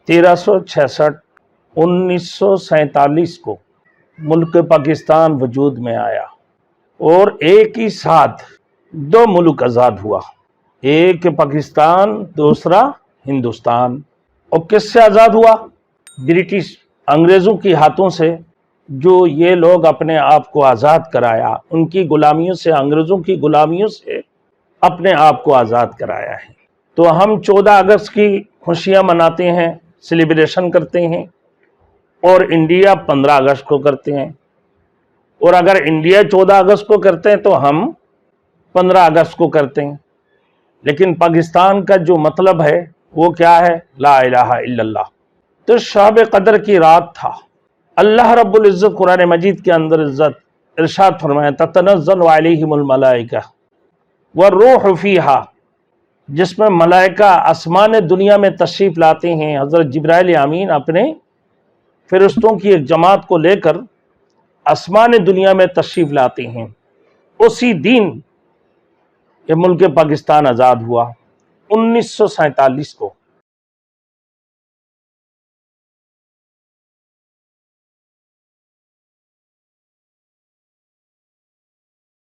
1366 1947 को मुल्क पाकिस्तान वजूद में आया और एक ही साथ दो मुल्क आज़ाद हुआ, एक पाकिस्तान दूसरा हिंदुस्तान। और किससे आज़ाद हुआ? ब्रिटिश अंग्रेज़ों की हाथों से। जो ये लोग अपने आप को आज़ाद कराया, उनकी गुलामियों से, अंग्रेज़ों की गुलामियों से अपने आप को आज़ाद कराया है। तो हम 14 अगस्त की खुशियाँ मनाते हैं, सेलिब्रेशन करते हैं, और इंडिया 15 अगस्त को करते हैं। और अगर इंडिया 14 अगस्त को करते हैं तो हम 15 अगस्त को करते हैं। लेकिन पाकिस्तान का जो मतलब है वो क्या है? ला इलाहा इल्लल्लाह। तो शब कदर की रात था। अल्लाह रब्बुल इज़्ज़त कुरान मजीद के अंदर इज़्ज़त इरशाद फरमाया, ततनज़्ज़लु अलैहिमुल मलाइका वर्रूहु फ़ीहा, जिसमें मलाइका आसमान दुनिया में तशरीफ़ लाते हैं। हज़रत जिब्राइल अमीन अपने फ़रिश्तों की एक जमात को लेकर आसमान दुनिया में तशरीफ़ लाते हैं। उसी दिन ये मुल्क पाकिस्तान आज़ाद हुआ 1947 को।